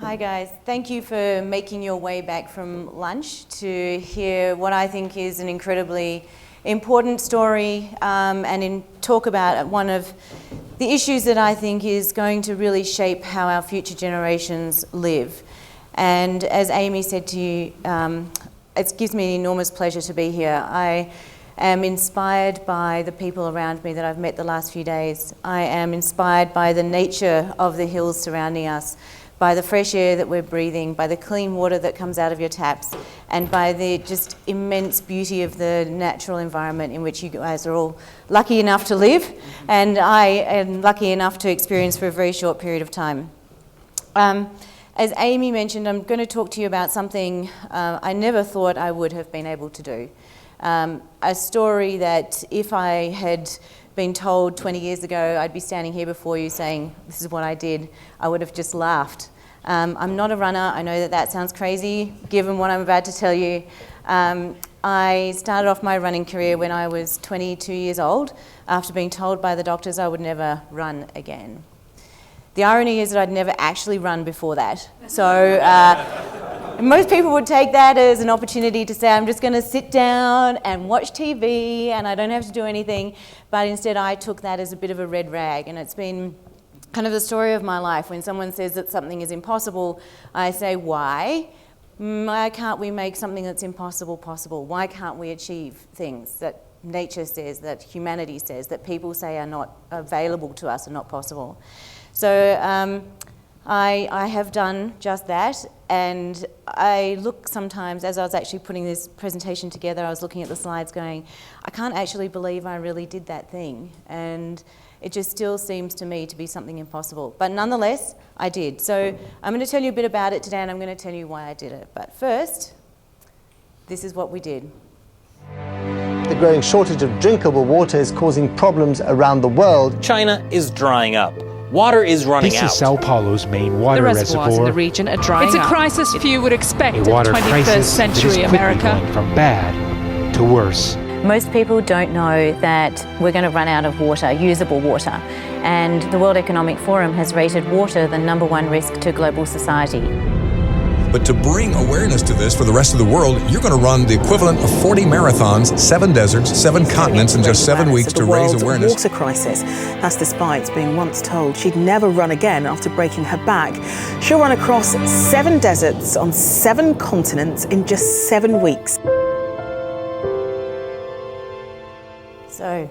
Hi guys, thank you for making your way back from lunch to hear what I think is an incredibly important story and talk about one of the issues that I think is going to really shape how our future generations live. And as Amy said to you, it gives me an enormous pleasure to be here. I am inspired by the people around me that I've met the last few days. I am inspired by the nature of the hills surrounding us, by the fresh air that we're breathing, by the clean water that comes out of your taps, and by the just immense beauty of the natural environment in which you guys are all lucky enough to live, and I am lucky enough to experience for a very short period of time. As Amy mentioned, I'm going to talk to you about something I never thought I would have been able to do. A story that if I had been told 20 years ago I'd be standing here before you saying this is what I did, I would have just laughed. I'm not a runner. I know that that sounds crazy given what I'm about to tell you. I started off my running career when I was 22 years old after being told by the doctors I would never run again. The irony is that I'd never actually run before that. So most people would take that as an opportunity to say, I'm just going to sit down and watch TV and I don't have to do anything. But instead I took that as a bit of a red rag, and it's been kind of the story of my life. When someone says that something is impossible, I say, why? Why can't we make something that's impossible possible? Why can't we achieve things that nature says, that humanity says, that people say are not available to us, are not possible? So I have done just that, and I look sometimes, as I was actually putting this presentation together, I was looking at the slides going, I can't actually believe I really did that thing, and it just still seems to me to be something impossible. But nonetheless, I did. So I'm going to tell you a bit about it today, and I'm going to tell you why I did it. But first, this is what we did. The growing shortage of drinkable water is causing problems around the world. China is drying up. Water is running out. This is Sao Paulo's main water reservoir. The reservoirs in the region are drying up. It's a crisis few would expect in 21st century America. Going from bad to worse. Most people don't know that we're going to run out of water, usable water. And the World Economic Forum has rated water the #1 risk to global society. But to bring awareness to this for the rest of the world, you're going to run the equivalent of 40 marathons, 7 deserts, 7 continents in just 7 weeks to raise awareness. Water crisis. That's despite being once told she'd never run again after breaking her back. She'll run across 7 deserts on 7 continents in just 7 weeks. So,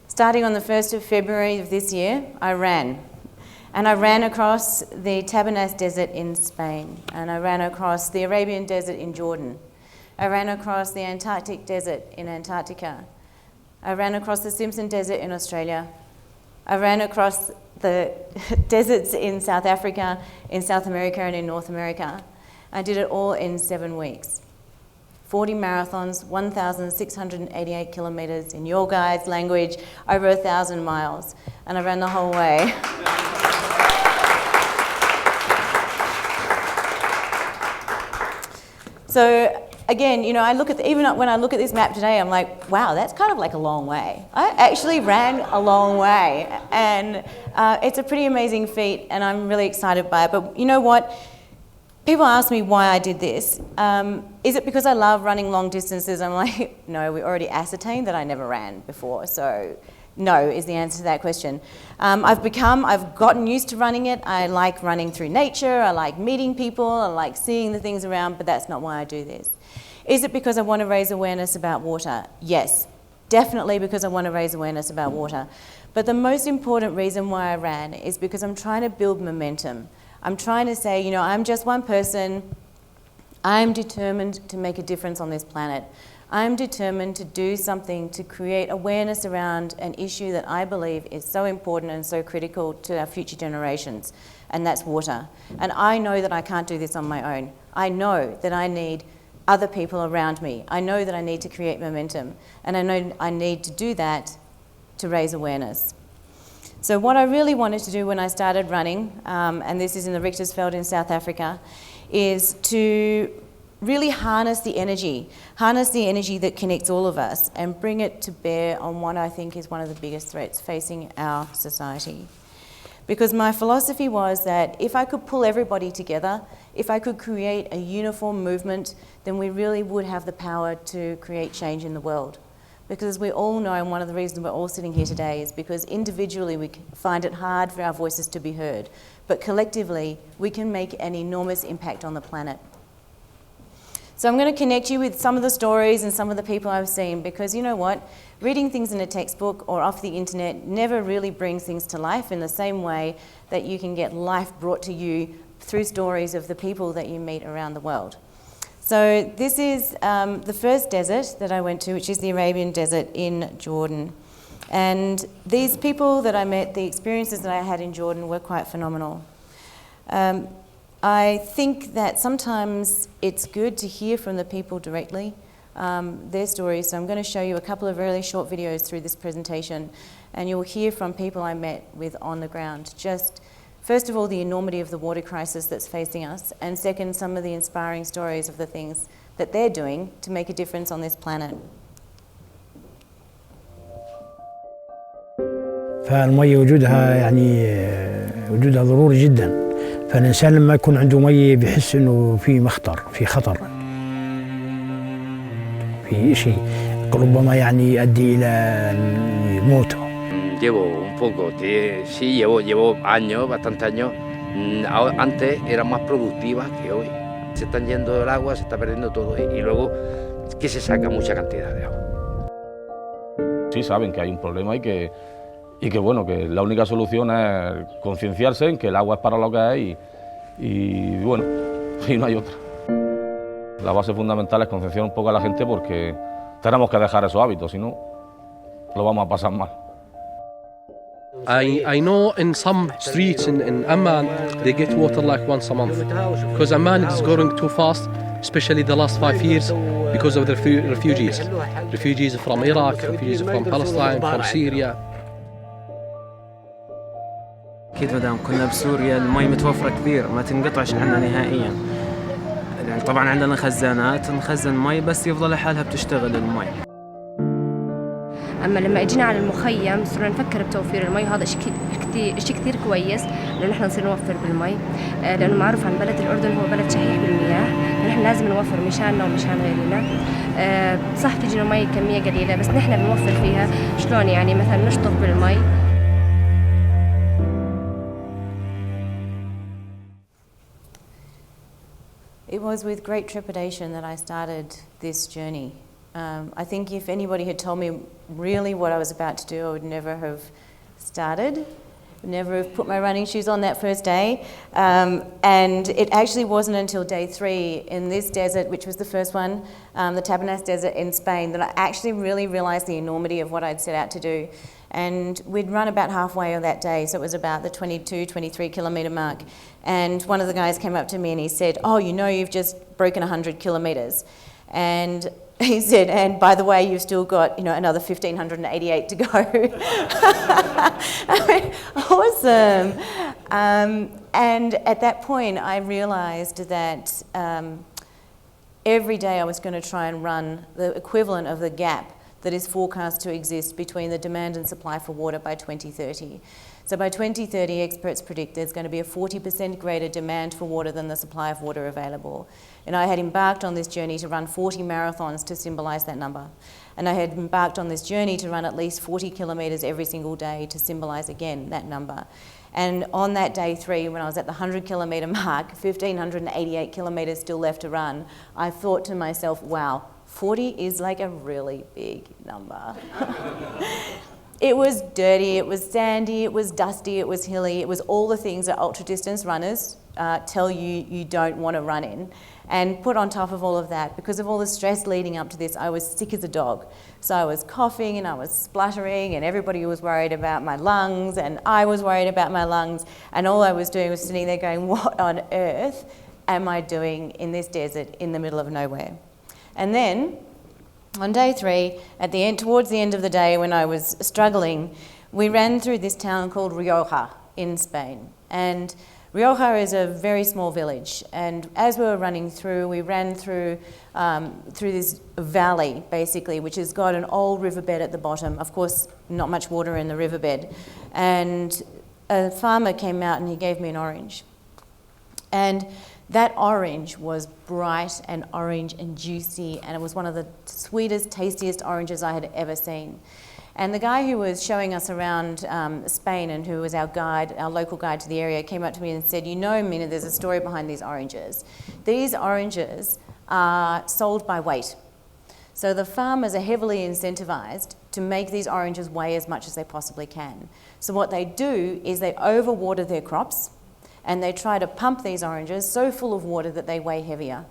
starting on the 1st of February of this year, I ran. And I ran across the Tabernas Desert in Spain, and I ran across the Arabian Desert in Jordan. I ran across the Antarctic Desert in Antarctica. I ran across the Simpson Desert in Australia. I ran across the deserts in South Africa, in South America, and in North America. I did it all in 7 weeks. 40 marathons, 1,688 kilometres, in your guys' language, over 1,000 miles. And I ran the whole way. So again, you know, I look at even when I look at this map today, I'm like, wow, that's kind of like a long way. I actually ran a long way, and it's a pretty amazing feat, and I'm really excited by it. But you know what? People ask me why I did this. Is it because I love running long distances? I'm like, no, we already ascertained that I never ran before, so no is the answer to that question. I've gotten used to running it. I like running through nature. I like meeting people. I like seeing the things around, but that's not why I do this. Is it because I want to raise awareness about water? Yes, definitely because I want to raise awareness about water. But the most important reason why I ran is because I'm trying to build momentum. I'm trying to say, you know, I'm just one person. I'm determined to make a difference on this planet. I'm determined to do something to create awareness around an issue that I believe is so important and so critical to our future generations, and that's water. And I know that I can't do this on my own. I know that I need other people around me. I know that I need to create momentum, and I know I need to do that to raise awareness. So what I really wanted to do when I started running, and this is in the Richtersveld in South Africa, is to really harness the energy that connects all of us and bring it to bear on what I think is one of the biggest threats facing our society. Because my philosophy was that if I could pull everybody together, if I could create a uniform movement, then we really would have the power to create change in the world. Because as we all know, and one of the reasons we're all sitting here today is because individually we find it hard for our voices to be heard, but collectively we can make an enormous impact on the planet. So I'm going to connect you with some of the stories and some of the people I've seen, because you know what? Reading things in a textbook or off the internet never really brings things to life in the same way that you can get life brought to you through stories of the people that you meet around the world. So this is the first desert that I went to, which is the Arabian Desert in Jordan. And these people that I met, the experiences that I had in Jordan were quite phenomenal. I think that sometimes it's good to hear from the people directly, their stories. So I'm going to show you a couple of really short videos through this presentation, and you'll hear from people I met with on the ground. Just, first of all, the enormity of the water crisis that's facing us, and second, some of the inspiring stories of the things that they're doing to make a difference on this planet. فالمية وجودها وجودها ضروري جدا. فالإنسان لما يكون عنده مية بيحس إنه في مخطر، في خطر، في شيء ربما يؤدي إلى موته. Llevo un poco, sí, llevo años, bastantes años. Antes eran más productivas que hoy. Se están yendo el agua, se está perdiendo todo y luego que se saca mucha cantidad de agua. Sí, saben que hay un problema y que bueno, que la única solución es concienciarse en que el agua es para lo que es y bueno, y no hay otra. La base fundamental es concienciar un poco a la gente porque tenemos que dejar esos hábitos, si no, lo vamos a pasar mal. I know in some streets in Amman they get water like once a month because Amman is growing too fast, especially the last 5 years because of the refugees from Iraq, refugees from Palestine, from Syria. أكيد مدام كنا بسوريا المي متوفرة كثير ما تنقطعش عنا نهائيا. يعني طبعا عندنا خزانات نخزن مي بس يفضل لحالها بتشتغل المي. أما لما اجينا على المخيم صرنا نفكر بتوفير المي، وهذا شيء كثير كويس لأنه نحن نصير نوفر بالمي، لأنه معروف عن بلد الأردن هو بلد شحيح بالمياه، نحن لازم نوفر مشاننا ومشان غيرنا. صح تجينا مي كمية قليلة بس نحن بنوفر فيها. شلون يعني مثلا نشطف بالمي. It was with great trepidation that I started this journey. I think if anybody had told me really what I was about to do, I would never have started, never have put my running shoes on that first day. And it actually wasn't until day 3 in this desert, which was the first one, the Tabernas Desert in Spain, that I actually really realised the enormity of what I'd set out to do. And we'd run about halfway on that day, so it was about the 22, 23 kilometre mark. And one of the guys came up to me and he said, "Oh, you know you've just broken 100 kilometres." And he said, "And by the way, you've still got, another 1,588 to go." I went, awesome. And at that point, I realised that every day I was going to try and run the equivalent of the gap that is forecast to exist between the demand and supply for water by 2030. So by 2030, experts predict there's going to be a 40% greater demand for water than the supply of water available. And I had embarked on this journey to run 40 marathons to symbolise that number. And I had embarked on this journey to run at least 40 kilometres every single day to symbolise again that number. And on that day 3, when I was at the 100 kilometre mark, 1,588 kilometres still left to run, I thought to myself, wow, 40 is like a really big number. It was dirty, it was sandy, it was dusty, it was hilly, it was all the things that ultra-distance runners tell you you don't want to run in. And put on top of all of that, because of all the stress leading up to this, I was sick as a dog. So I was coughing and I was spluttering and everybody was worried about my lungs and I was worried about my lungs, and all I was doing was sitting there going, what on earth am I doing in this desert in the middle of nowhere? And then on day 3, towards the end of the day when I was struggling, we ran through this town called Rioja in Spain. And Rioja is a very small village, and as we were running through, we ran through this valley, basically, which has got an old riverbed at the bottom. Of course, not much water in the riverbed. And a farmer came out and he gave me an orange. And that orange was bright and orange and juicy, and it was one of the sweetest, tastiest oranges I had ever seen. And the guy who was showing us around Spain and who was our guide, our local guide to the area, came up to me and said, you know, Mina, there's a story behind these oranges. These oranges are sold by weight. So the farmers are heavily incentivized to make these oranges weigh as much as they possibly can. So what they do is they overwater their crops, and they try to pump these oranges so full of water that they weigh heavier.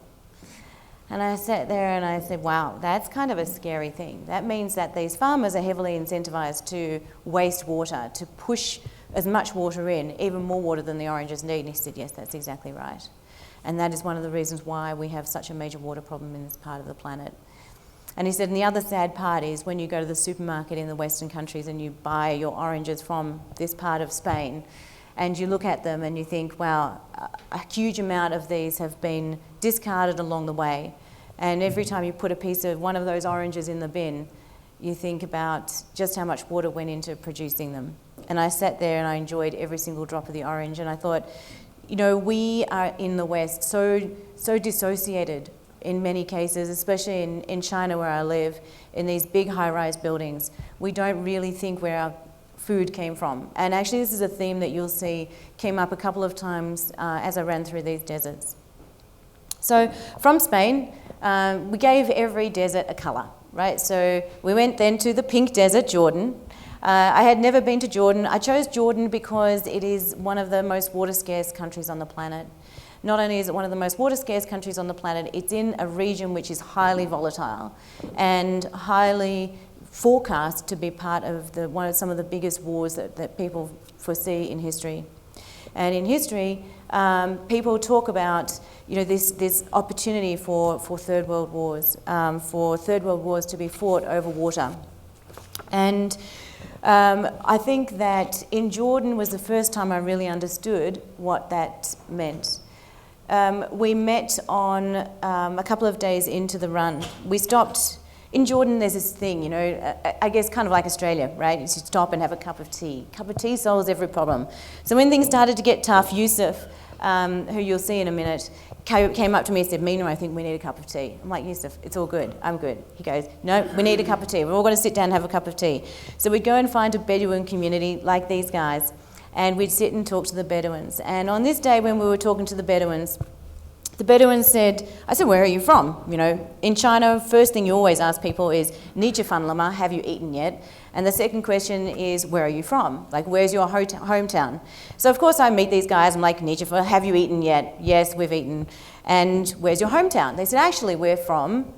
And I sat there and I said, wow, that's kind of a scary thing. That means that these farmers are heavily incentivized to waste water, to push as much water in, even more water than the oranges need. And he said, yes, that's exactly right. And that is one of the reasons why we have such a major water problem in this part of the planet. And he said, and the other sad part is when you go to the supermarket in the Western countries and you buy your oranges from this part of Spain, and you look at them and you think, wow, a huge amount of these have been discarded along the way. And every time you put a piece of one of those oranges in the bin, you think about just how much water went into producing them. And I sat there and I enjoyed every single drop of the orange, and I thought, you know, we are in the West so dissociated in many cases, especially in China where I live, in these big high-rise buildings. We don't really think where our food came from. And actually this is a theme that you'll see came up a couple of times as I ran through these deserts. So from Spain, we gave every desert a colour, right? So we went then to the pink desert, Jordan. I had never been to Jordan. I chose Jordan because it is one of the most water scarce countries on the planet. Not only is it one of the most water scarce countries on the planet, it's in a region which is highly volatile and highly forecast to be part of some of the biggest wars that people foresee in history. And in history, people talk about, you know, this opportunity for third world wars to be fought over water. And I think that in Jordan was the first time I really understood what that meant. We met on a couple of days into the run. We stopped. In Jordan, there's this thing, you know, I guess kind of like Australia, right? You stop and have a cup of tea. A cup of tea solves every problem. So when things started to get tough, Yusuf, who you'll see in a minute, came up to me and said, Mina, I think we need a cup of tea. I'm like, Yusuf, it's all good, I'm good. He goes, no, we need a cup of tea. We're all going to sit down and have a cup of tea. So we'd go and find a Bedouin community like these guys, and we'd sit and talk to the Bedouins. And on this day when we were talking to the Bedouins said, I said, where are you from? You know, in China, first thing you always ask people is, Nijafan lama, have you eaten yet? And the second question is, where are you from? Like, where's your hometown? So of course I meet these guys, I'm like, Nijafan, have you eaten yet? Yes, we've eaten. And where's your hometown? They said, actually, we're from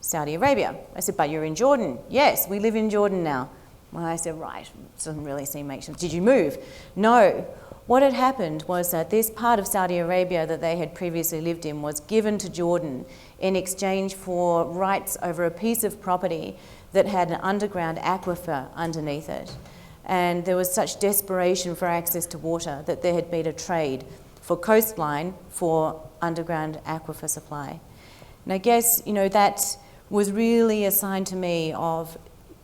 Saudi Arabia. I said, but you're in Jordan. Yes, we live in Jordan now. Well, I said, right, doesn't really seem make sense. Did you move? No. What had happened was that this part of Saudi Arabia that they had previously lived in was given to Jordan in exchange for rights over a piece of property that had an underground aquifer underneath it. And there was such desperation for access to water that there had been a trade for coastline for underground aquifer supply. And I guess, you know, that was really a sign to me of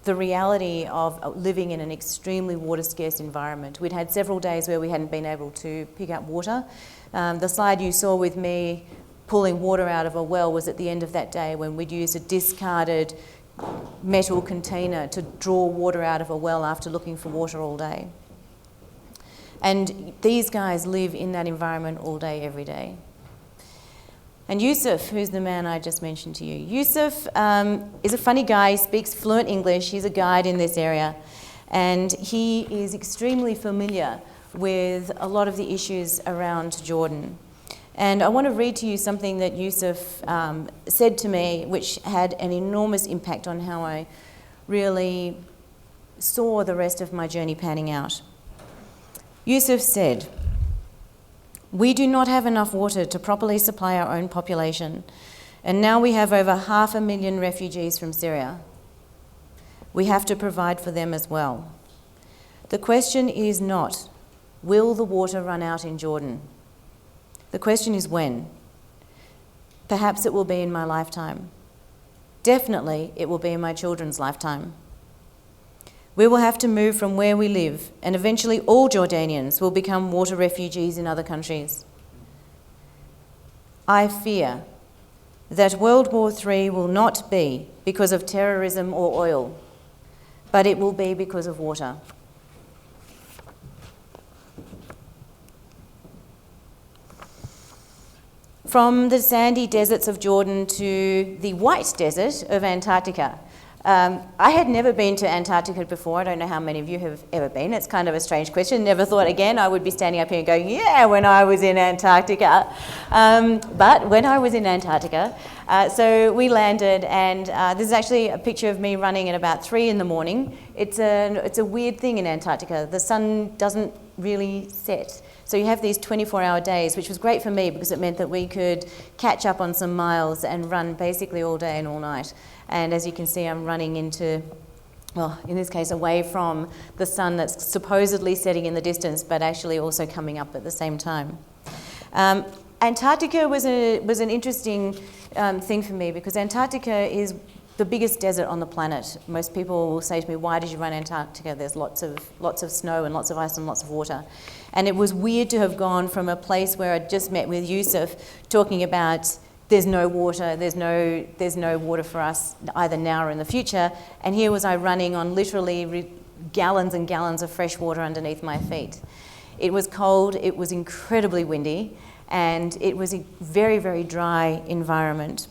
the reality of living in an extremely water-scarce environment. We'd had several days where we hadn't been able to pick up water. The slide you saw with me pulling water out of a well was at the end of that day when we'd used a discarded metal container to draw water out of a well after looking for water all day. And these guys live in that environment all day, every day. And Yusuf, who's the man I just mentioned to you. Yusuf is a funny guy, he speaks fluent English, he's a guide in this area, and he is extremely familiar with a lot of the issues around Jordan. And I want to read to you something that Yusuf said to me, which had an enormous impact on how I really saw the rest of my journey panning out. Yusuf said, we do not have enough water to properly supply our own population, and now we have over 500,000 refugees from Syria. We have to provide for them as well. The question is not, will the water run out in Jordan? The question is when. Perhaps it will be in my lifetime. Definitely it will be in my children's lifetime. We will have to move from where we live, and eventually all Jordanians will become water refugees in other countries. I fear that World War III will not be because of terrorism or oil, but it will be because of water. From the sandy deserts of Jordan to the white desert of Antarctica. I had never been to Antarctica before. I don't know how many of you have ever been. It's kind of a strange question. Never thought again I would be standing up here and going, yeah, when I was in Antarctica. But when I was in Antarctica, so we landed, and this is actually a picture of me running at about 3 in the morning. It's a weird thing in Antarctica. The sun doesn't really set. So you have these 24-hour days, which was great for me because it meant that we could catch up on some miles and run basically all day and all night. And as you can see, I'm running into, well, in this case, away from the sun that's supposedly setting in the distance, but actually also coming up at the same time. Antarctica was an interesting thing for me because Antarctica is the biggest desert on the planet. Most people will say to me, why did you run Antarctica? There's lots of snow and lots of ice and lots of water. And it was weird to have gone from a place where I'd just met with Yusuf talking about there's no water, there's no water for us either now or in the future, and here was I running on literally gallons and gallons of fresh water underneath my feet. It was cold, it was incredibly windy, and it was a very, very dry environment.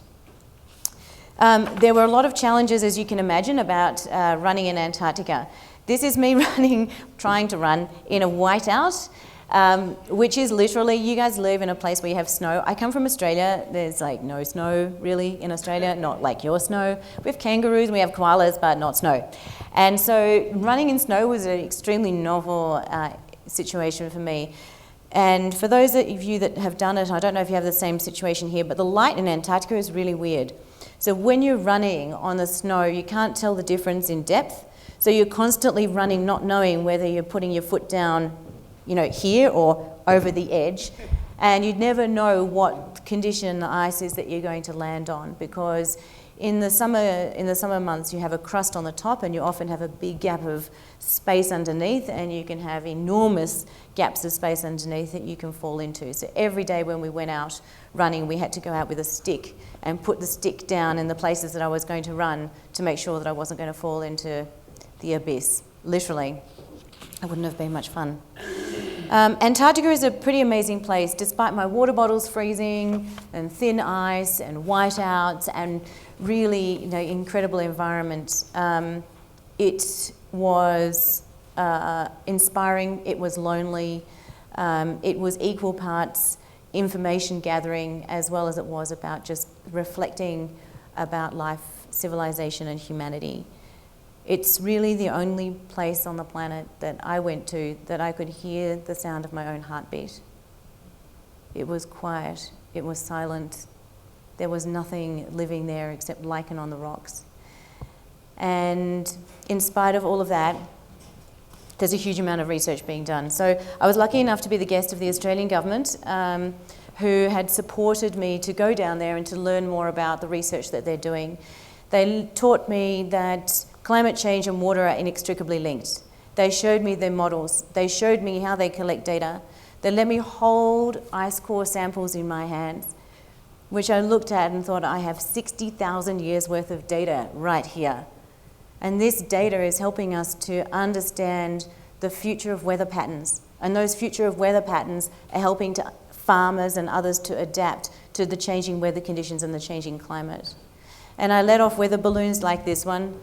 There were a lot of challenges, as you can imagine, about running in Antarctica. This is me trying to run in a whiteout, which is literally, you guys live in a place where you have snow. I come from Australia. There's like no snow really in Australia, not like your snow. We have kangaroos, we have koalas, but not snow. And so running in snow was an extremely novel situation for me. And for those of you that have done it, I don't know if you have the same situation here, but the light in Antarctica is really weird. So when you're running on the snow, you can't tell the difference in depth. So you're constantly running, not knowing whether you're putting your foot down, here or over the edge. And you'd never know what condition the ice is that you're going to land on, because in the summer months you have a crust on the top and you often have a big gap of space underneath, and you can have enormous gaps of space underneath that you can fall into. So every day when we went out running, we had to go out with a stick and put the stick down in the places that I was going to run to make sure that I wasn't going to fall into the abyss, literally. It wouldn't have been much fun. Antarctica is a pretty amazing place. Despite my water bottles freezing and thin ice and whiteouts and really incredible environment, it was inspiring, it was lonely, it was equal parts information gathering as well as it was about just reflecting about life, civilization and humanity. It's really the only place on the planet that I went to that I could hear the sound of my own heartbeat. It was quiet, it was silent. There was nothing living there except lichen on the rocks. And in spite of all of that, there's a huge amount of research being done. So I was lucky enough to be the guest of the Australian government who had supported me to go down there and to learn more about the research that they're doing. They taught me that climate change and water are inextricably linked. They showed me their models. They showed me how they collect data. They let me hold ice core samples in my hands, which I looked at and thought, I have 60,000 years worth of data right here. And this data is helping us to understand the future of weather patterns. And those future of weather patterns are helping farmers and others to adapt to the changing weather conditions and the changing climate. And I let off weather balloons like this one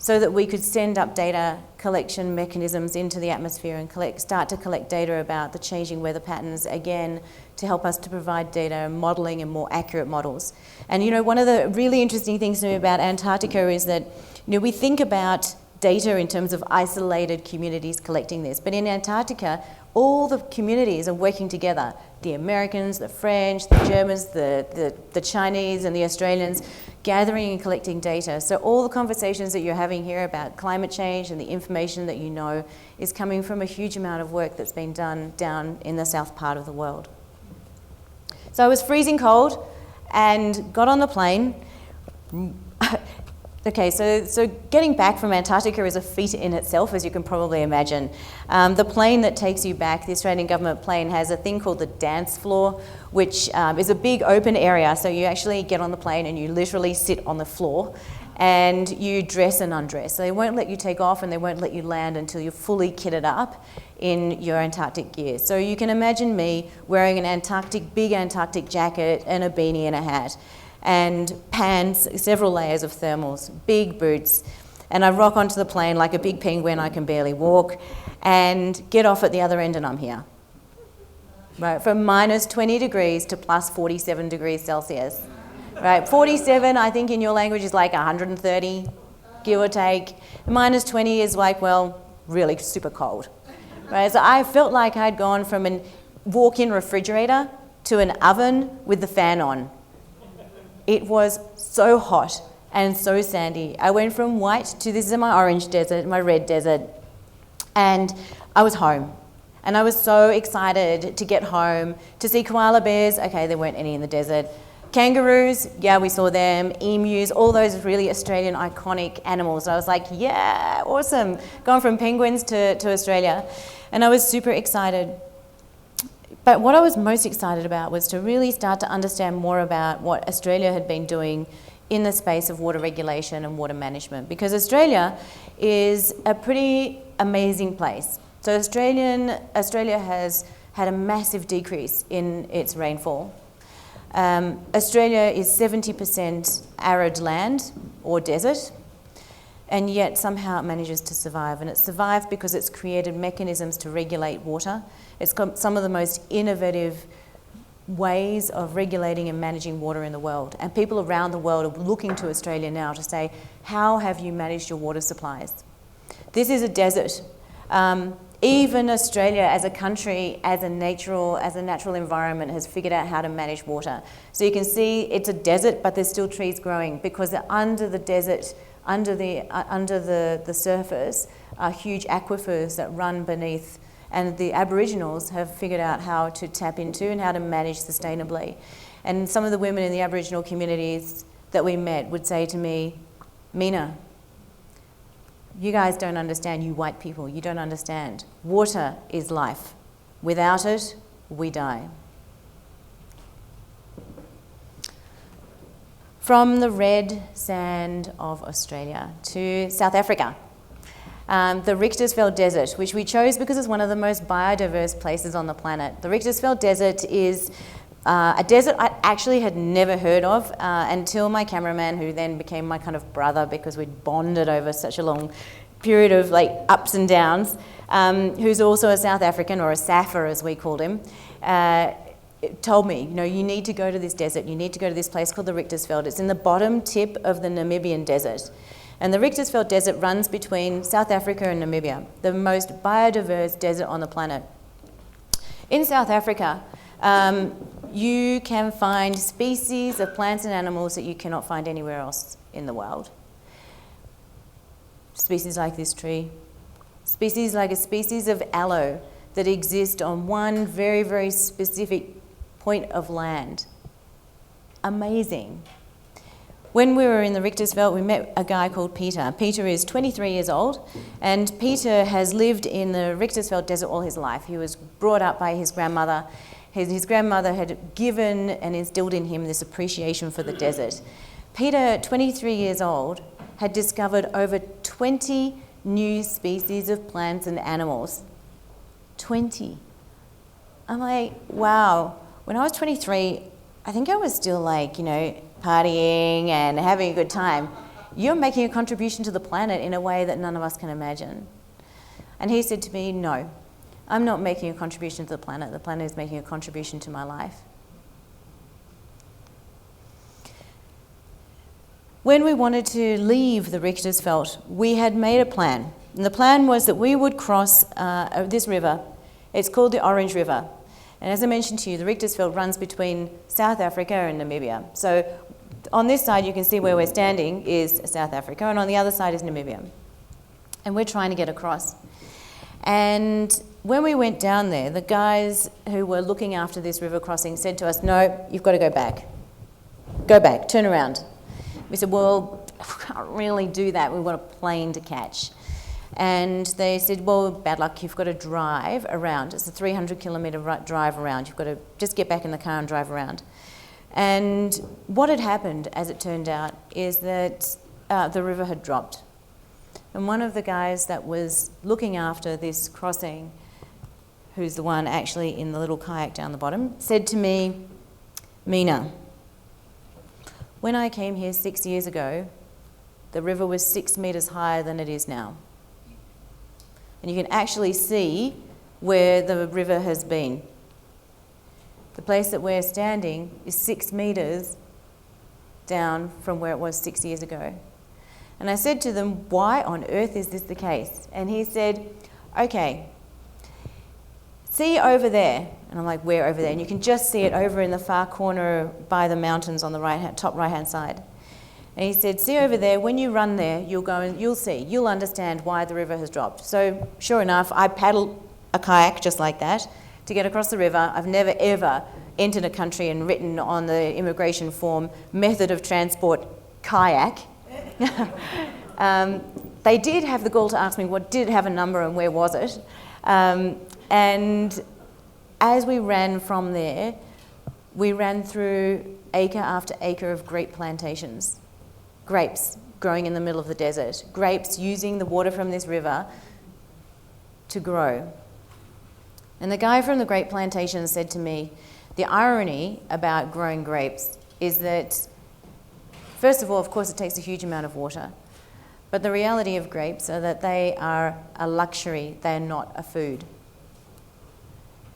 so that we could send up data collection mechanisms into the atmosphere and start to collect data about the changing weather patterns, again, to help us to provide data, modelling and more accurate models. And one of the really interesting things to me about Antarctica is that we think about data in terms of isolated communities collecting this, but in Antarctica, all the communities are working together. The Americans, the French, the Germans, the Chinese and the Australians, gathering and collecting data. So all the conversations that you're having here about climate change and the information that you know is coming from a huge amount of work that's been done down in the south part of the world. So I was freezing cold and got on the plane. Okay, so getting back from Antarctica is a feat in itself, as you can probably imagine. The plane that takes you back, the Australian government plane, has a thing called the dance floor, which is a big open area. So you actually get on the plane and you literally sit on the floor and you dress and undress. So they won't let you take off and they won't let you land until you're fully kitted up in your Antarctic gear. So you can imagine me wearing an big Antarctic jacket and a beanie and a hat, and pants, several layers of thermals, big boots, and I rock onto the plane like a big penguin. I can barely walk, and get off at the other end and I'm here. Right, from minus 20 degrees to plus 47 degrees Celsius. Right, 47 I think in your language is like 130, give or take. Minus 20 is like, well, really super cold. Right, so I felt like I'd gone from a walk-in refrigerator to an oven with the fan on. It was so hot and so sandy. I went from white to this is my orange desert, my red desert, and I was home. And I was so excited to get home, to see koala bears. Okay, there weren't any in the desert. Kangaroos, yeah, we saw them. Emus, all those really Australian iconic animals. I was like, yeah, awesome. Gone from penguins to Australia. And I was super excited. But what I was most excited about was to really start to understand more about what Australia had been doing in the space of water regulation and water management, because Australia is a pretty amazing place. So Australia has had a massive decrease in its rainfall. Australia is 70% arid land or desert, and yet somehow it manages to survive. And it's survived because it's created mechanisms to regulate water. It's got some of the most innovative ways of regulating and managing water in the world. And people around the world are looking to Australia now to say, how have you managed your water supplies? This is a desert. Even Australia as a country, as a natural environment, has figured out how to manage water. So you can see it's a desert, but there's still trees growing because under the desert, under the surface, are huge aquifers that run beneath, and the Aboriginals have figured out how to tap into and how to manage sustainably. And some of the women in the Aboriginal communities that we met would say to me, Mina, you guys don't understand, you white people, you don't understand. Water is life. Without it, we die. From the red sand of Australia to South Africa, the Richtersveld Desert, which we chose because it's one of the most biodiverse places on the planet. The Richtersveld Desert is a desert I actually had never heard of until my cameraman, who then became my kind of brother because we'd bonded over such a long period of like ups and downs, who's also a South African, or a Safa as we called him, told me, you know, you need to go to this desert, you need to go to this place called the Richtersveld. It's in the bottom tip of the Namibian desert. And the Richtersveld Desert runs between South Africa and Namibia, the most biodiverse desert on the planet. In South Africa, you can find species of plants and animals that you cannot find anywhere else in the world. Species like this tree, species like a species of aloe that exist on one very, very specific point of land. Amazing. When we were in the Richtersveld, we met a guy called Peter. Peter is 23 years old, and Peter has lived in the Richtersveld Desert all his life. He was brought up by his grandmother. His grandmother had given and instilled in him this appreciation for the desert. Peter, 23 years old, had discovered over 20 new species of plants and animals. 20. I'm like, wow. When I was 23, I think I was still like, you know, partying and having a good time. You're making a contribution to the planet in a way that none of us can imagine. And he said to me, no, I'm not making a contribution to the planet is making a contribution to my life. When we wanted to leave the Richtersveld, we had made a plan. And the plan was that we would cross this river. It's called the Orange River. And as I mentioned to you, the Richtersveld runs between South Africa and Namibia. So on this side, you can see where we're standing is South Africa, and on the other side is Namibia. And we're trying to get across. And when we went down there, the guys who were looking after this river crossing said to us, no, you've got to go back. Go back, turn around. We said, well, we can't really do that. We want a plane to catch. And they said, well, bad luck, you've got to drive around. It's a 300-kilometre drive around. You've got to just get back in the car and drive around. And what had happened, as it turned out, is that the river had dropped. And one of the guys that was looking after this crossing, who's the one actually in the little kayak down the bottom, said to me, Mina, when I came here 6 years ago, the river was 6 metres higher than it is now. And you can actually see where the river has been. The place that we're standing is 6 metres down from where it was 6 years ago. And I said to them, why on earth is this the case? And he said, okay, see over there. And I'm like, where over there? And you can just see it over in the far corner by the mountains on the top right-hand side. And he said, see over there, when you run there, you'll go and you'll see, you'll understand why the river has dropped. So sure enough, I paddled a kayak just like that to get across the river. I've never ever entered a country and written on the immigration form, method of transport, kayak. They did have the gall to ask me what did it have a number and where was it. And as we ran from there, we ran through acre after acre of grape plantations. Grapes growing in the middle of the desert. Grapes using the water from this river to grow. And the guy from the grape plantation said to me, the irony about growing grapes is that, first of all, of course, it takes a huge amount of water. But the reality of grapes are that they are a luxury, they're not a food.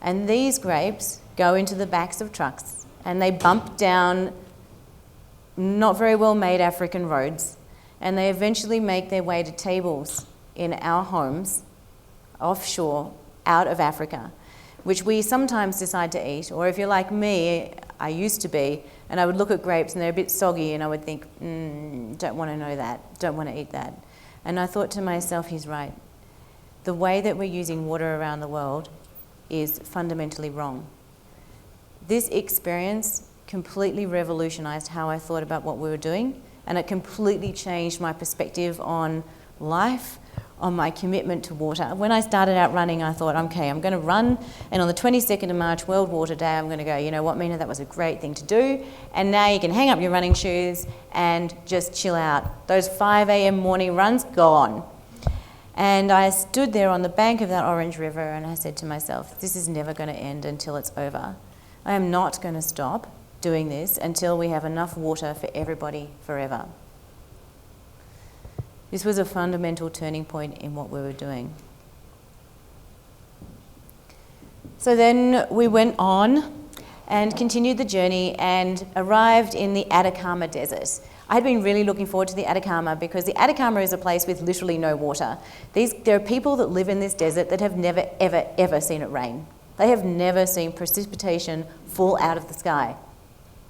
And these grapes go into the backs of trucks and they bump down not very well made African roads, and they eventually make their way to tables in our homes, offshore, out of Africa, which we sometimes decide to eat. Or if you're like me, I used to be, and I would look at grapes and they're a bit soggy and I would think, don't want to know that, don't want to eat that. And I thought to myself, he's right. The way that we're using water around the world is fundamentally wrong. This experience completely revolutionised how I thought about what we were doing, and it completely changed my perspective on life, on my commitment to water. When I started out running, I thought, okay, I'm going to run, and on the 22nd of March, World Water Day, I'm going to go, you know what, Mina, that was a great thing to do, and now you can hang up your running shoes and just chill out. Those 5 a.m. morning runs, gone. And I stood there on the bank of that orange river and I said to myself, this is never going to end until it's over. I am not going to stop doing this until we have enough water for everybody forever. This was a fundamental turning point in what we were doing. So then we went on and continued the journey and arrived in the Atacama Desert. I had been really looking forward to the Atacama because the Atacama is a place with literally no water. There are people that live in this desert that have never, ever, ever seen it rain. They have never seen precipitation fall out of the sky.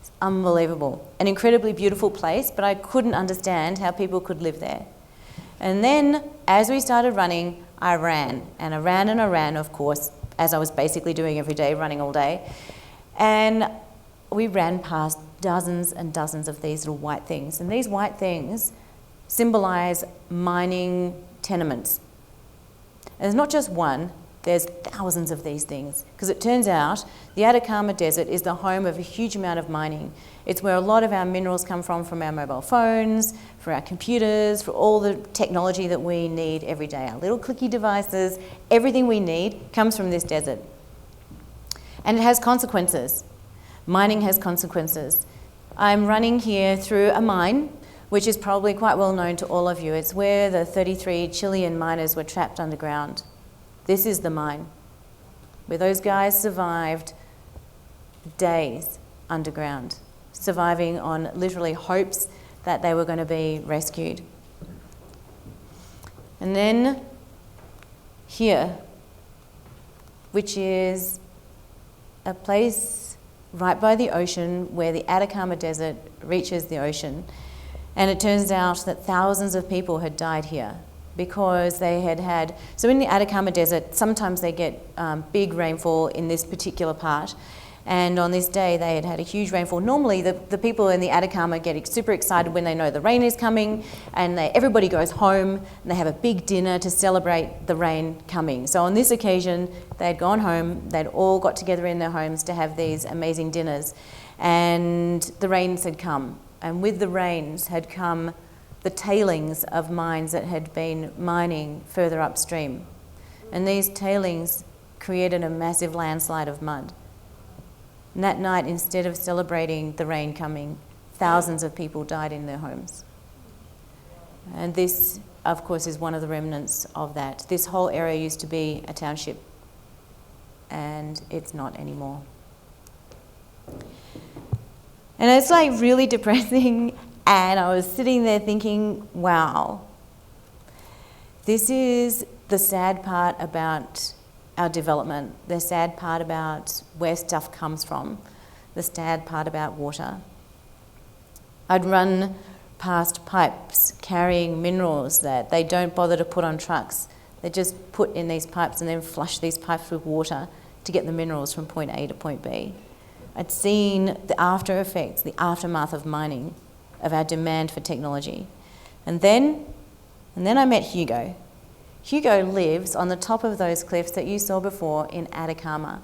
It's unbelievable. An incredibly beautiful place, but I couldn't understand how people could live there. And then, as we started running, I ran. And I ran, of course, as I was basically doing every day, running all day. And we ran past dozens and dozens of these little white things. And these white things symbolise mining tenements. And there's not just one, there's thousands of these things. Because it turns out the Atacama Desert is the home of a huge amount of mining. It's where a lot of our minerals come from our mobile phones, for our computers, for all the technology that we need every day. Our little clicky devices, everything we need comes from this desert. And it has consequences. Mining has consequences. I'm running here through a mine, which is probably quite well known to all of you. It's where the 33 Chilean miners were trapped underground. This is the mine, where those guys survived days underground, surviving on literally hopes that they were going to be rescued. And then here, which is a place right by the ocean where the Atacama Desert reaches the ocean. And it turns out that thousands of people had died here because they had, so in the Atacama Desert, sometimes they get big rainfall in this particular part, And on this day, they had had a huge rainfall. Normally, the people in the Atacama get super excited when they know the rain is coming, and everybody goes home, and they have a big dinner to celebrate the rain coming. So on this occasion, they had gone home, they'd all got together in their homes to have these amazing dinners, and the rains had come. And with the rains had come the tailings of mines that had been mining further upstream. And these tailings created a massive landslide of mud. And that night, instead of celebrating the rain coming, thousands of people died in their homes. And this, of course, is one of the remnants of that. This whole area used to be a township, and it's not anymore. And it's like really depressing, and I was sitting there thinking, wow, this is the sad part about our development, the sad part about where stuff comes from, the sad part about water. I'd run past pipes carrying minerals that they don't bother to put on trucks. They just put in these pipes and then flush these pipes with water to get the minerals from point A to point B. I'd seen the after effects, the aftermath of mining, of our demand for technology. And then I met Hugo. Hugo lives on the top of those cliffs that you saw before in Atacama.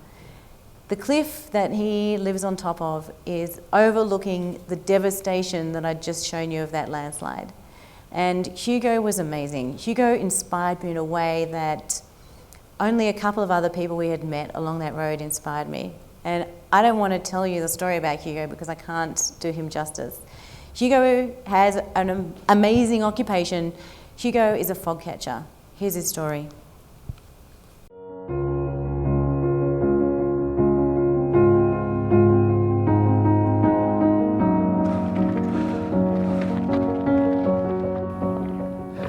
The cliff that he lives on top of is overlooking the devastation that I'd just shown you of that landslide. And Hugo was amazing. Hugo inspired me in a way that only a couple of other people we had met along that road inspired me. And I don't want to tell you the story about Hugo because I can't do him justice. Hugo has an amazing occupation. Hugo is a fog catcher. Here's his story.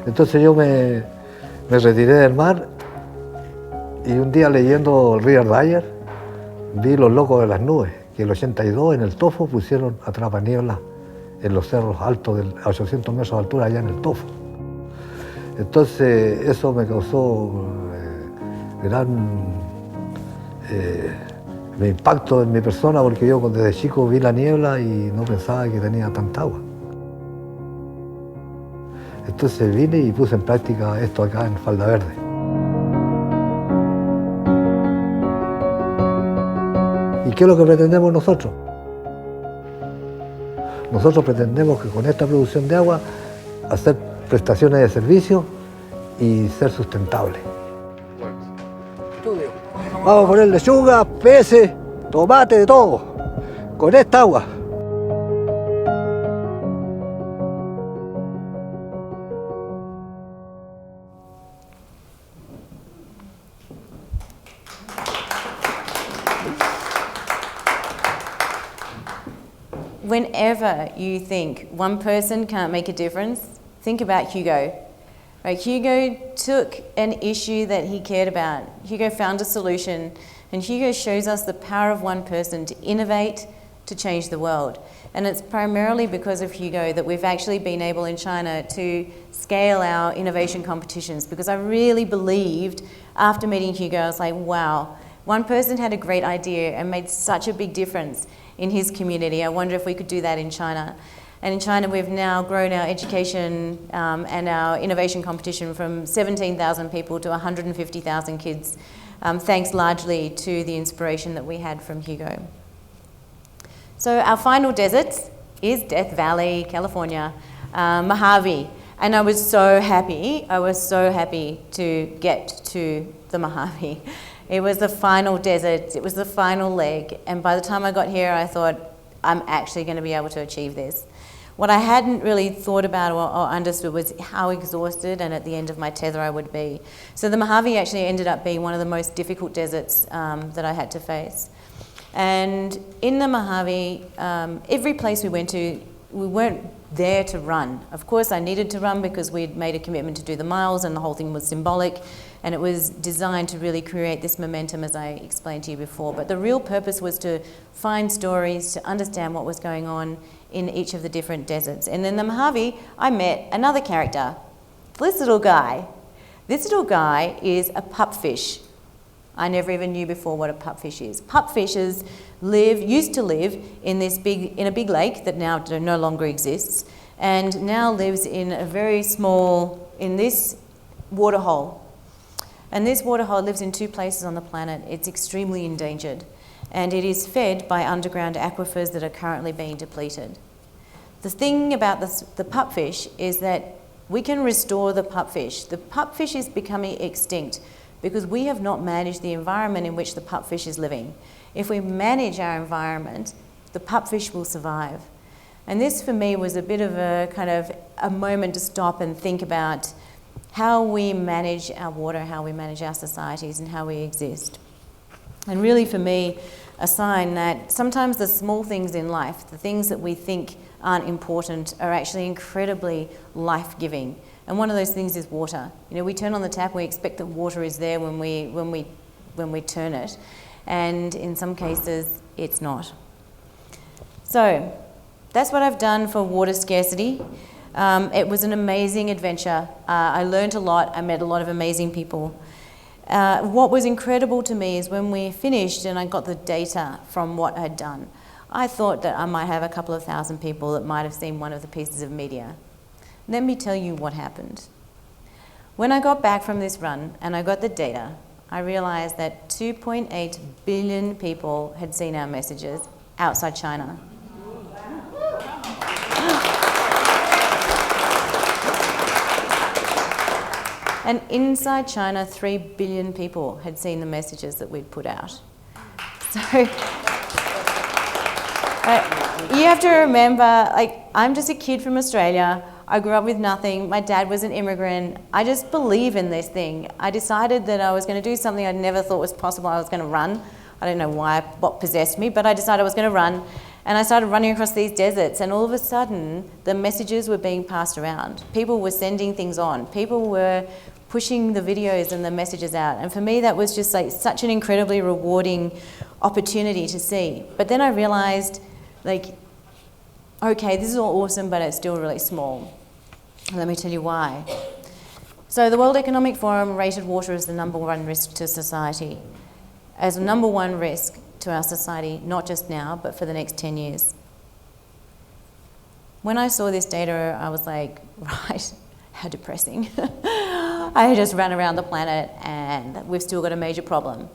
Entonces yo me retiré del mar y un día leyendo el Reader Dyer vi Los locos de las nubes, que en el 82 en el Tofo pusieron atrapanieblas en los cerros altos a 800 metros de altura allá en el Tofo. Entonces eso me causó gran impacto en mi persona porque yo desde chico vi la niebla y no pensaba que tenía tanta agua. Entonces vine y puse en práctica esto acá en Falda Verde. ¿Y qué es lo que pretendemos nosotros? Nosotros pretendemos que con esta producción de agua hacer prestaciones de servicio y ser sustentable. Vamos a poner lechuga, peces, tomate, de todo, con esta agua. Whenever you think one person can't make a difference, think about Hugo. Right? Hugo took an issue that he cared about. Hugo found a solution, and Hugo shows us the power of one person to innovate, to change the world. And it's primarily because of Hugo that we've actually been able in China to scale our innovation competitions, because I really believed after meeting Hugo, I was like, wow, one person had a great idea and made such a big difference in his community. I wonder if we could do that in China. And in China, we've now grown our education and our innovation competition from 17,000 people to 150,000 kids, thanks largely to the inspiration that we had from Hugo. So our final desert is Death Valley, California, Mojave. And I was so happy to get to the Mojave. It was the final desert, it was the final leg, and by the time I got here, I thought, I'm actually going to be able to achieve this. What I hadn't really thought about or understood was how exhausted and at the end of my tether I would be. So the Mojave actually ended up being one of the most difficult deserts that I had to face. And in the Mojave, every place we went to, we weren't there to run. Of course, I needed to run because we'd made a commitment to do the miles and the whole thing was symbolic. And it was designed to really create this momentum, as I explained to you before. But the real purpose was to find stories, to understand what was going on in each of the different deserts. And in the Mojave, I met another character, this little guy. This little guy is a pupfish. I never even knew before what a pupfish is. Pupfishes used to live in a big lake that now no longer exists, and now lives in a very small, in this waterhole. And this waterhole lives in 2 places on the planet. It's extremely endangered, and it is fed by underground aquifers that are currently being depleted. The thing about the pupfish is that we can restore the pupfish. The pupfish is becoming extinct because we have not managed the environment in which the pupfish is living. If we manage our environment, the pupfish will survive. And this for me was a bit of a moment to stop and think about how we manage our water, how we manage our societies, and how we exist. And really for me, a sign that sometimes the small things in life, the things that we think aren't important, are actually incredibly life-giving. And one of those things is water. You know, we turn on the tap, we expect that water is there when we turn it, and in some cases it's not. So that's what I've done for water scarcity. It was an amazing adventure. I learned a lot. I met a lot of amazing people. What was incredible to me is when we finished and I got the data from what I'd done, I thought that I might have a couple of thousand people that might have seen one of the pieces of media. Let me tell you what happened. When I got back from this run and I got the data, I realized that 2.8 billion people had seen our messages outside China. And inside China, 3 billion people had seen the messages that we'd put out. So you have to remember, I'm just a kid from Australia. I grew up with nothing. My dad was an immigrant. I just believe in this thing. I decided that I was going to do something I never thought was possible. I was going to run. I don't know what possessed me, but I decided I was going to run. And I started running across these deserts, and all of a sudden, the messages were being passed around. People were sending things on. People were pushing the videos and the messages out. And for me, that was just such an incredibly rewarding opportunity to see. But then I realized, okay, this is all awesome, but it's still really small. Let me tell you why. So the World Economic Forum rated water as the #1 risk to society, as a #1 risk to our society, not just now, but for the next 10 years. When I saw this data, I was like, right, how depressing. I just ran around the planet and we've still got a major problem.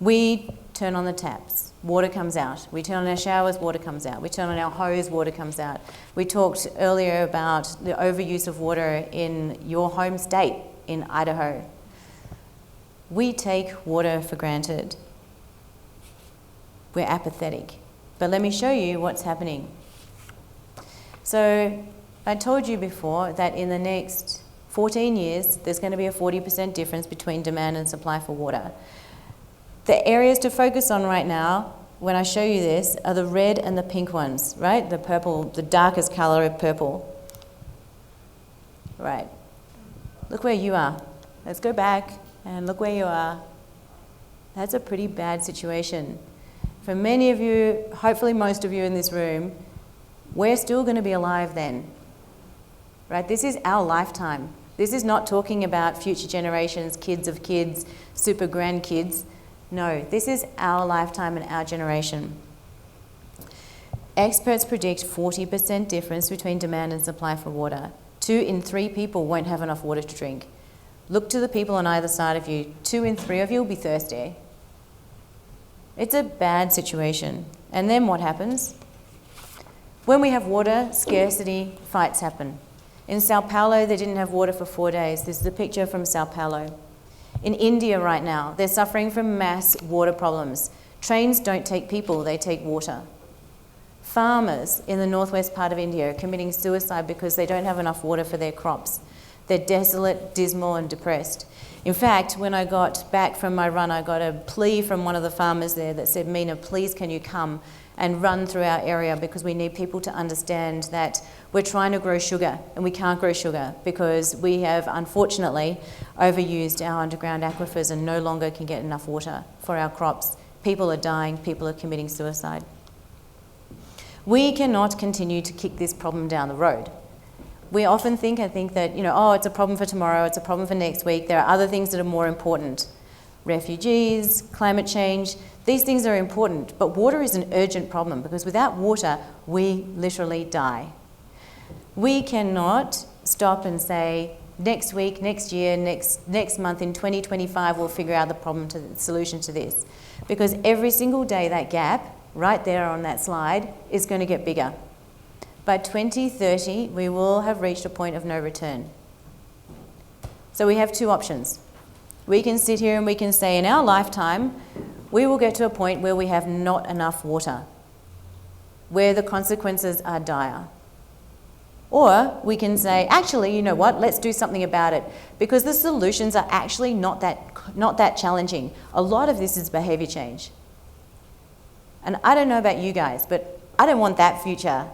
We turn on the taps, water comes out. We turn on our showers, water comes out. We turn on our hose, water comes out. We talked earlier about the overuse of water in your home state, in Idaho. We take water for granted. We're apathetic. But let me show you what's happening. So I told you before that in the next 14 years, there's going to be a 40% difference between demand and supply for water. The areas to focus on right now, when I show you this, are the red and the pink ones, right? The purple, the darkest color of purple. Right. Look where you are. Let's go back and look where you are. That's a pretty bad situation. For many of you, hopefully most of you in this room, we're still going to be alive then. Right? This is our lifetime. This is not talking about future generations, kids of kids, super grandkids. No, this is our lifetime and our generation. Experts predict 40% difference between demand and supply for water. 2 in 3 people won't have enough water to drink. Look to the people on either side of you. 2 in 3 of you will be thirsty. It's a bad situation. And then what happens? When we have water scarcity, fights happen. In Sao Paulo, they didn't have water for 4 days. This is a picture from Sao Paulo. In India right now, they're suffering from mass water problems. Trains don't take people, they take water. Farmers in the northwest part of India are committing suicide because they don't have enough water for their crops. They're desolate, dismal, and depressed. In fact, when I got back from my run, I got a plea from one of the farmers there that said, "Mina, please can you come and run through our area because we need people to understand that we're trying to grow sugar and we can't grow sugar because we have unfortunately overused our underground aquifers and no longer can get enough water for our crops. People are dying, people are committing suicide." We cannot continue to kick this problem down the road. We often think that, oh, it's a problem for tomorrow, it's a problem for next week, there are other things that are more important. refugees, climate change. These things are important, but water is an urgent problem because without water, we literally die. We cannot stop and say, next week, next year, next month, in 2025, we'll figure out the solution to this. Because every single day, that gap, right there on that slide, is going to get bigger. By 2030, we will have reached a point of no return. So we have two options. We can sit here and we can say in our lifetime, we will get to a point where we have not enough water, where the consequences are dire. Or we can say, actually, you know what, let's do something about it, because the solutions are actually not that challenging. A lot of this is behaviour change. And I don't know about you guys, but I don't want that future.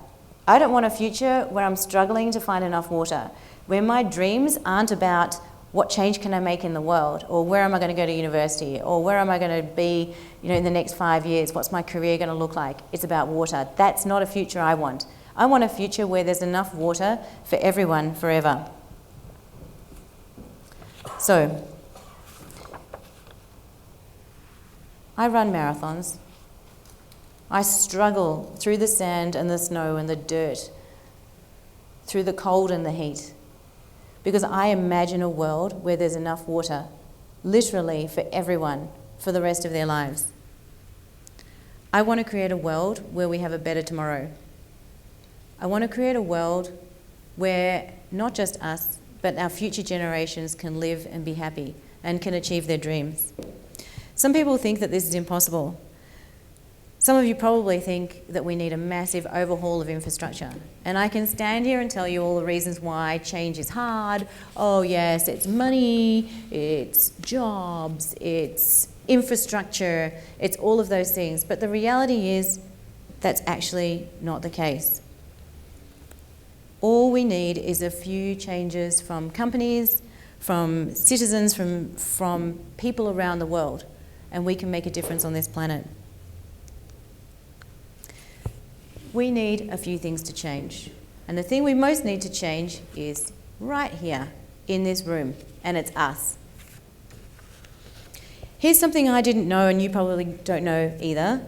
I don't want a future where I'm struggling to find enough water, where my dreams aren't about what change can I make in the world, or where am I going to go to university, or where am I going to be, in the next 5 years, what's my career going to look like? It's about water. That's not a future I want. I want a future where there's enough water for everyone forever. So, I run marathons. I struggle through the sand and the snow and the dirt, through the cold and the heat, because I imagine a world where there's enough water, literally for everyone, for the rest of their lives. I want to create a world where we have a better tomorrow. I want to create a world where not just us, but our future generations can live and be happy and can achieve their dreams. Some people think that this is impossible. Some of you probably think that we need a massive overhaul of infrastructure. And I can stand here and tell you all the reasons why change is hard. Oh yes, it's money, it's jobs, it's infrastructure, it's all of those things. But the reality is that's actually not the case. All we need is a few changes from companies, from citizens, from people around the world, and we can make a difference on this planet. We need a few things to change. And the thing we most need to change is right here in this room, and it's us. Here's something I didn't know, and you probably don't know either.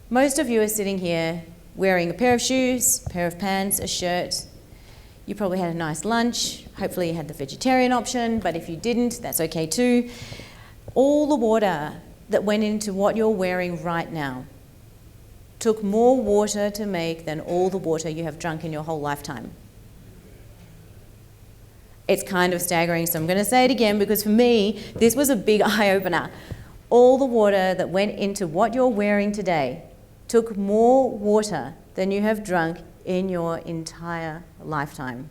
Most of you are sitting here wearing a pair of shoes, a pair of pants, a shirt. You probably had a nice lunch. Hopefully you had the vegetarian option, but if you didn't, that's okay too. All the water that went into what you're wearing right now took more water to make than all the water you have drunk in your whole lifetime. It's kind of staggering, so I'm going to say it again because for me, this was a big eye-opener. All the water that went into what you're wearing today took more water than you have drunk in your entire lifetime.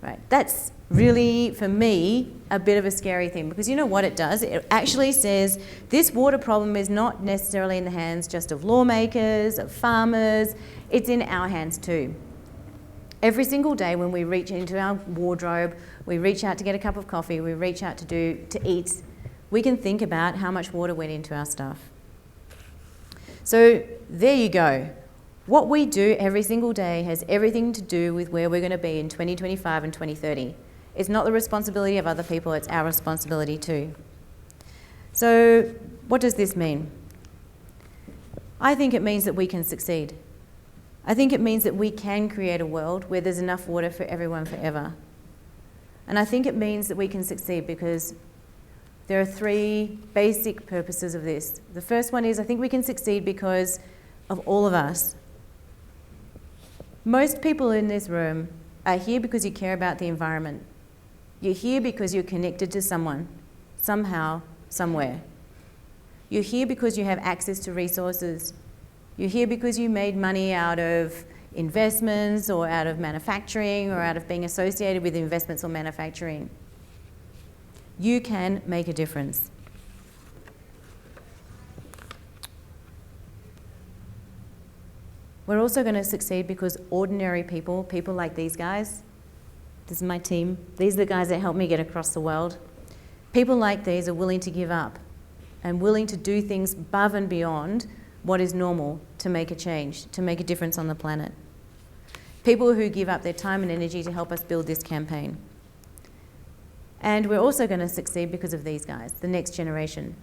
Right, that's really, for me, a bit of a scary thing, because you know what it does? It actually says this water problem is not necessarily in the hands just of lawmakers, of farmers, it's in our hands too. Every single day when we reach into our wardrobe, we reach out to get a cup of coffee, we reach out to eat, we can think about how much water went into our stuff. So there you go. What we do every single day has everything to do with where we're going to be in 2025 and 2030. It's not the responsibility of other people, it's our responsibility too. So what does this mean? I think it means that we can succeed. I think it means that we can create a world where there's enough water for everyone forever. And I think it means that we can succeed because there are three basic purposes of this. The first one is I think we can succeed because of all of us. Most people in this room are here because you care about the environment. You're here because you're connected to someone, somehow, somewhere. You're here because you have access to resources. You're here because you made money out of investments or out of manufacturing or out of being associated with investments or manufacturing. You can make a difference. We're also going to succeed because ordinary people, people like these guys, this is my team, these are the guys that helped me get across the world. People like these are willing to give up and willing to do things above and beyond what is normal to make a change, to make a difference on the planet. people who give up their time and energy to help us build this campaign. And we're also going to succeed because of these guys, the next generation.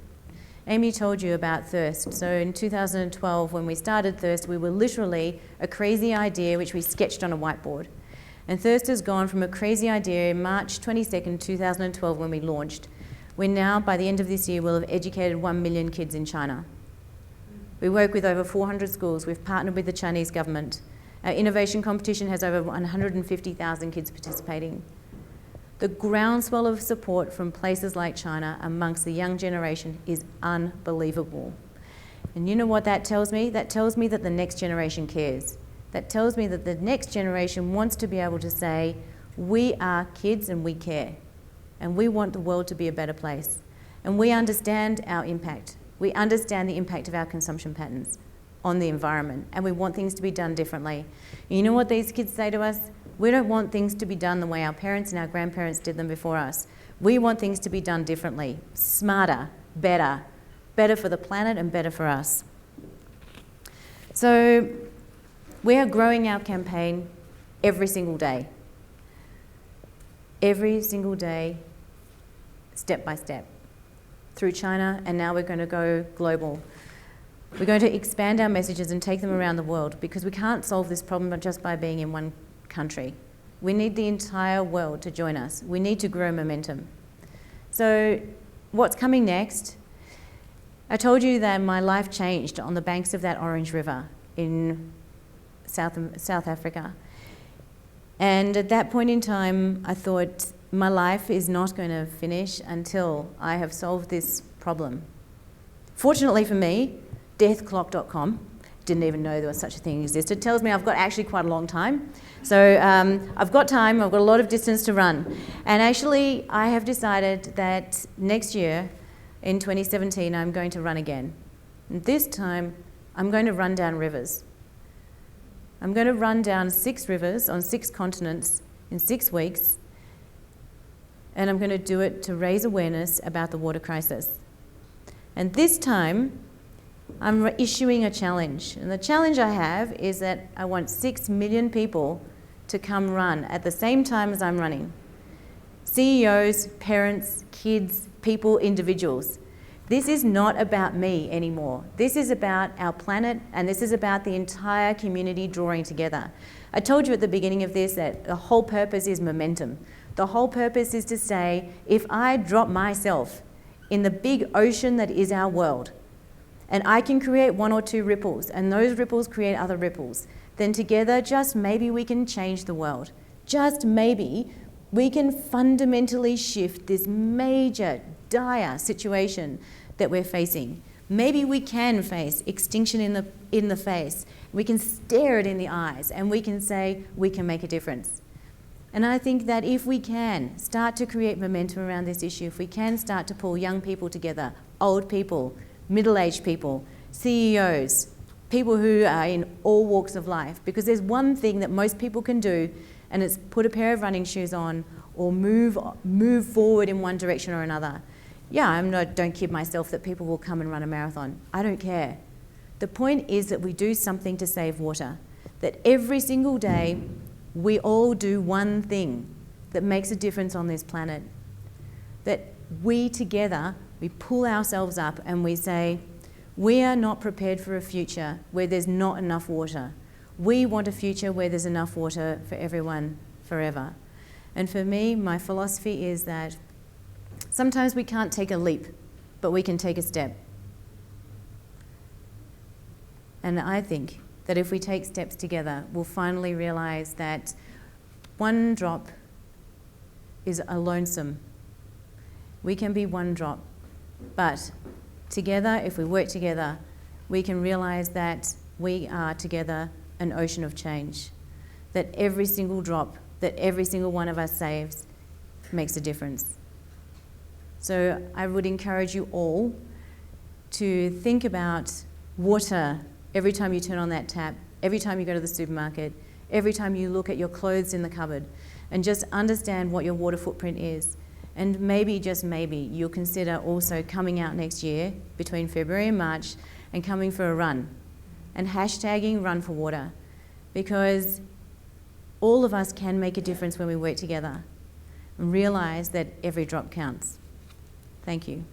Amy told you about Thirst. So in 2012, when we started Thirst, we were literally a crazy idea which we sketched on a whiteboard. And Thirst has gone from a crazy idea in March 22nd, 2012, when we launched. We now, by the end of this year, will have educated 1 million kids in China. We work with over 400 schools. We've partnered with the Chinese government. Our innovation competition has over 150,000 kids participating. The groundswell of support from places like China amongst the young generation is unbelievable. And you know what that tells me? That tells me that the next generation cares. That tells me that the next generation wants to be able to say, we are kids and we care. And we want the world to be a better place. And we understand our impact. We understand the impact of our consumption patterns on the environment. And we want things to be done differently. And you know what these kids say to us? We don't want things to be done the way our parents and our grandparents did them before us. We want things to be done differently, smarter, better for the planet and better for us. So we are growing our campaign every single day. Every single day, step by step, through China, and now we're going to go global. We're going to expand our messages and take them around the world, because we can't solve this problem just by being in one country. We need the entire world to join us. We need to grow momentum. So what's coming next? I told you that my life changed on the banks of that Orange River in South Africa. And at that point in time, I thought my life is not going to finish until I have solved this problem. Fortunately for me, deathclock.com, didn't even know there was such a thing existed, tells me I've got actually quite a long time. So I've got time, I've got a lot of distance to run. And actually, I have decided that next year, in 2017, I'm going to run again. And this time, I'm going to run down rivers. I'm going to run down 6 rivers on 6 continents in 6 weeks, and I'm going to do it to raise awareness about the water crisis. And this time, I'm issuing a challenge. And the challenge I have is that I want 6 million people to come run at the same time as I'm running. CEOs, parents, kids, people, individuals. This is not about me anymore. This is about our planet, and this is about the entire community drawing together. I told you at the beginning of this that the whole purpose is momentum. The whole purpose is to say, if I drop myself in the big ocean that is our world, and I can create 1 or 2 ripples, and those ripples create other ripples, then together, just maybe we can change the world. Just maybe we can fundamentally shift this major, dire situation that we're facing. Maybe we can face extinction in the face. We can stare it in the eyes, and we can say we can make a difference. And I think that if we can start to create momentum around this issue, if we can start to pull young people together, old people, middle-aged people, CEOs, people who are in all walks of life, because there's one thing that most people can do, and it's put a pair of running shoes on or move forward in one direction or another. Yeah, don't kid myself that people will come and run a marathon. I don't care. The point is that we do something to save water, that every single day we all do one thing that makes a difference on this planet, that we together, we pull ourselves up and we say, we are not prepared for a future where there's not enough water. We want a future where there's enough water for everyone forever. And for me, my philosophy is that sometimes we can't take a leap, but we can take a step. And I think that if we take steps together, we'll finally realize that one drop is a lonesome. We can be one drop, but together, if we work together, we can realize that we are together an ocean of change, that every single drop, that every single one of us saves makes a difference. So I would encourage you all to think about water every time you turn on that tap, every time you go to the supermarket, every time you look at your clothes in the cupboard, and just understand what your water footprint is. And maybe, just maybe, you'll consider also coming out next year between February and March and coming for a run and hashtagging Run for Water, because all of us can make a difference when we work together and realise that every drop counts. Thank you.